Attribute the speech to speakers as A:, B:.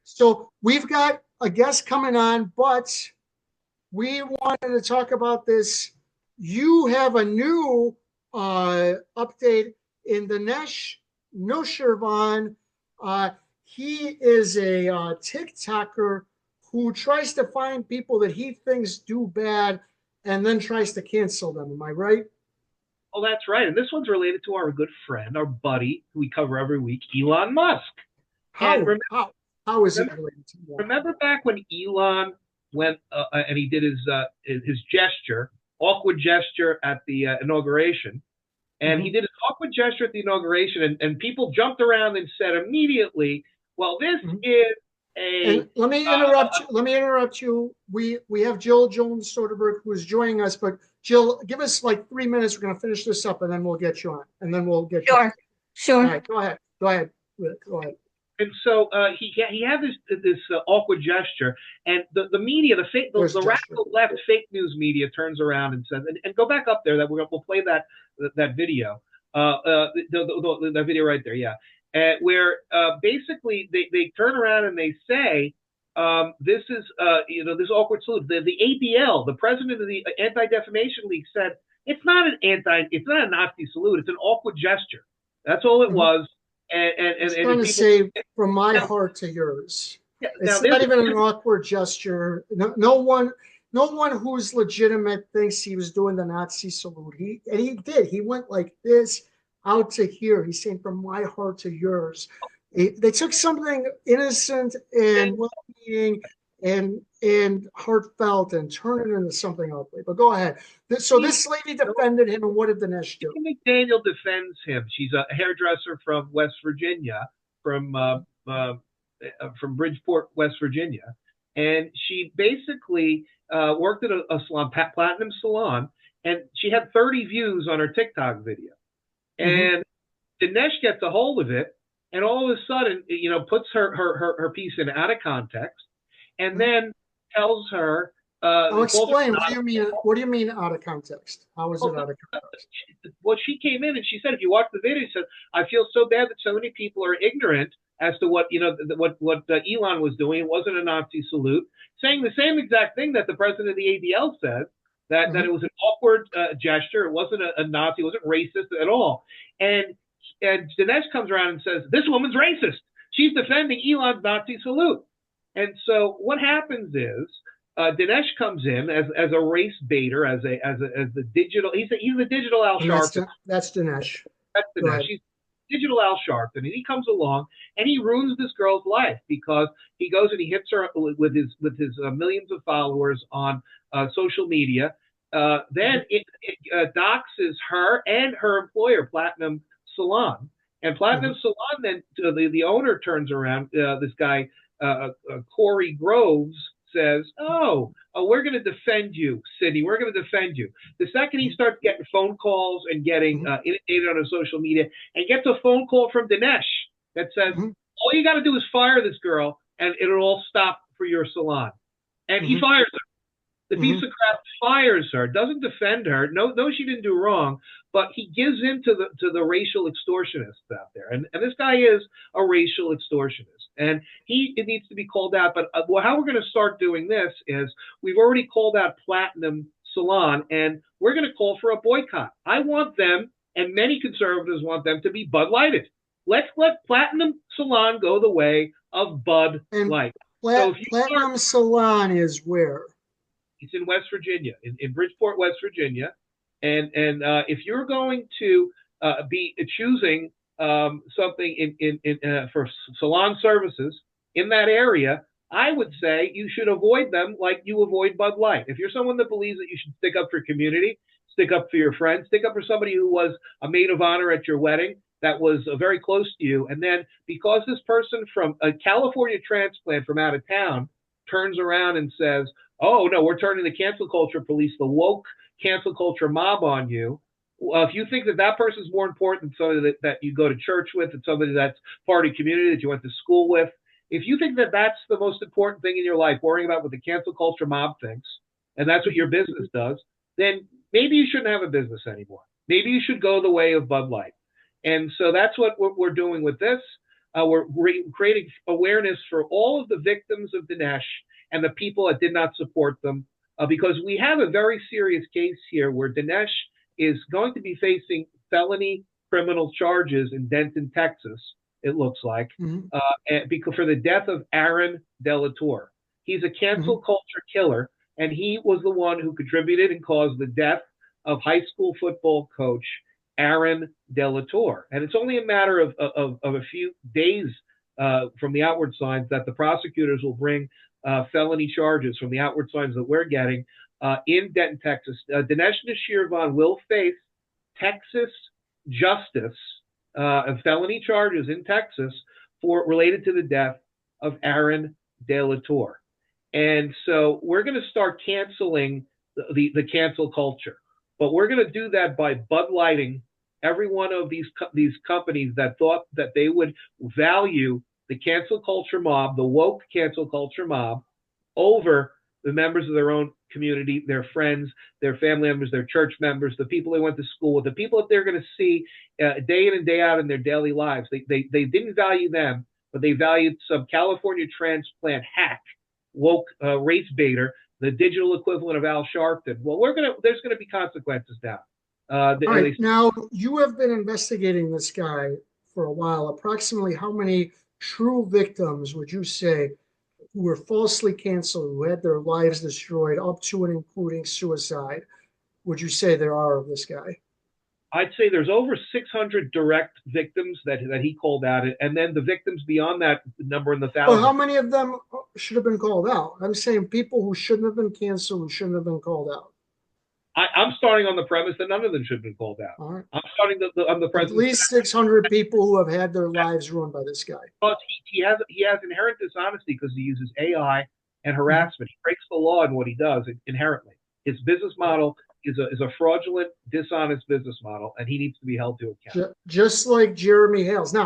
A: So we've got a guest coming on, but we wanted to talk about this. You have a new update in the Noshirvan. Uh, he is a TikToker who tries to find people that he thinks do bad and then tries to cancel them. Am I right?
B: Oh, that's right. And this one's related to our good friend, our buddy, who we cover every week, Elon Musk. And
A: How? How is it
B: remember,
A: related to that?
B: remember back when Elon went and he did his gesture, awkward gesture at the inauguration, and he
A: Mhm.
B: did his awkward gesture at the inauguration, and people jumped around and said immediately, "Well, this
A: Mhm.
B: is
A: And
B: a
A: let me interrupt you. Let me interrupt you. We have Jill Jones Soderberg who is joining us, but Jill, give us like 3 minutes. We're going to finish this up, and then we'll get you on, and then we'll get you.
C: Sure,
A: All
C: sure.
A: right, go ahead. Go ahead. Go ahead.
B: And so he had this awkward gesture, and the media,
A: There's
B: the
A: gesture.
B: radical left fake news media turns around and says, and go back up there that we'll play that video, that video right there, yeah, where basically they turn around and they say this is this awkward salute. The ADL, the president of the Anti Defamation League, said it's not a Nazi salute. It's an awkward gesture. That's all it
A: Mhm.
B: was.
A: He's
B: And
A: trying to
B: people
A: say from my
B: now,
A: heart to yours.
B: now
A: It's
B: there's
A: not even an awkward gesture. No one who's legitimate thinks he was doing the Nazi salute. He did. He went like this out to here. He's saying from my heart to yours. They took something innocent and well-meaning and heartfelt and turned it into something ugly. But go ahead. So
B: Steve
A: this lady defended him, and what did Dinesh do?
B: McDaniel defends him. She's a hairdresser from West Virginia, from uh, uh, from Bridgeport, West Virginia, and she basically worked at a salon, platinum salon, and she had 30 views on her TikTok video.
A: Mm-hmm.
B: And Danesh gets a hold of it, and all of a sudden, puts her piece in out of context, and
A: Mm-hmm.
B: then tells her,
A: Now
B: calls her
A: explain. What do
B: not
A: you mean? What do you mean out of context? How is it out of context?
B: well, she came in and she said, if you watch the video, she said, I feel so bad that so many people are ignorant as to what what Elon was doing. It wasn't a Nazi salute, saying the same exact thing that the president of the ADL said, that
A: Mm-hmm.
B: it was an awkward gesture. It wasn't a Nazi. It wasn't racist at all. And Dinesh comes around and says, this woman's racist. She's defending Elon's Nazi salute. And so what happens is Dinesh comes in as a race baiter, as the digital. He's the digital Al
A: And that's
B: Sharpton.
A: that's Dinesh.
B: That's
A: Go
B: Dinesh.
A: ahead.
B: He's digital Al Sharpton, and he comes along and he ruins this girl's life because he goes and he hits her with his millions of followers on social media. Then it doxes her and her employer, Platinum Salon, and
A: Mm-hmm.
B: Platinum Salon. Then the owner turns around. This guy Corey Groves says, "Oh, we're going to defend you, Sydney. We're going to defend you." The second he starts getting phone calls and getting
A: Mm-hmm.
B: inundated on his social media, and gets a phone call from Dinesh that says,
A: Mm-hmm.
B: "All you got to do is fire this girl, and it'll all stop for your salon." And he
A: Mm-hmm.
B: fires her. The piece
A: Mm-hmm.
B: of crap fires her, doesn't defend her. No, she didn't do wrong, but he gives in to the racial extortionists out there, and this guy is a racial extortionist, and it needs to be called out. But how we're going to start doing this is we've already called out Platinum Salon, and we're going to call for a boycott. I want them, and many conservatives want them to be Bud Lighted. Let's let Platinum Salon go the way of Bud
A: And
B: Light. So if you are
A: Platinum Salon is where?
B: it's in West Virginia, in Bridgeport, West Virginia. And if you're going to be choosing something for salon services in that area, I would say you should avoid them like you avoid Bud Light. If you're someone that believes that you should stick up for community, stick up for your friends, stick up for somebody who was a maid of honor at your wedding that was very close to you, and then because this person from a California transplant from out of town turns around and says, oh no, we're turning the cancel culture police, the woke cancel culture mob on you. If you think that that person's more important than somebody that you go to church with, and somebody that's part of community that you went to school with, if you think that that's the most important thing in your life, worrying about what the cancel culture mob thinks, and that's what your business does, then maybe you shouldn't have a business anymore. Maybe you should go the way of Bud Light. And so that's what we're doing with this. we're creating awareness for all of the victims of Danesh and the people that did not support them, because we have a very serious case here where Danesh is going to be facing felony criminal charges in Denton, Texas. It looks like,
A: Mm-hmm.
B: because for the death of Aaron Delator. He's a
A: Mm-hmm.
B: cancel culture killer, and he was the one who contributed and caused the death of high school football coach Aaron Delator. And it's only a matter of a few days from the outward signs that the prosecutors will bring felony charges from the outward signs that we're getting in Denton, Texas. Danesh Noshirvan will face Texas justice of felony charges in Texas for related to the death of Aaron Delator. And so we're going to start canceling the cancel culture, but we're going to do that by Bud Lighting every one of these companies that thought that they would value the cancel culture mob, the woke cancel culture mob, over the members of their own community, their friends, their family members, their church members, the people they went to school with, the people that they're going to see day in and day out in their daily lives. They didn't value them, but they valued some California transplant hack, woke race baiter, the digital equivalent of Al Sharpton. Well, there's going to be consequences now.
A: All right. Now, you have been investigating this guy for a while. Approximately how many true victims would you say who were falsely canceled, who had their lives destroyed, up to and including suicide, would you say there are of this guy?
B: I'd say there's over 600 direct victims that he called out, and then the victims beyond that number in the
A: Well,
B: thousands.
A: how many of them should have been called out? I'm saying people who shouldn't have been canceled, who shouldn't have been called out.
B: I'm starting on the premise that none of them should have been called out.
A: All right.
B: I'm starting on the
A: At
B: premise
A: least 600 people who have had their lives ruined by this guy.
B: but he has inherent dishonesty because he uses AI and harassment. He breaks the law in what he does inherently. His business model is a fraudulent, dishonest business model, and he needs to be held to account.
A: Just like Jeremy Hales. Now,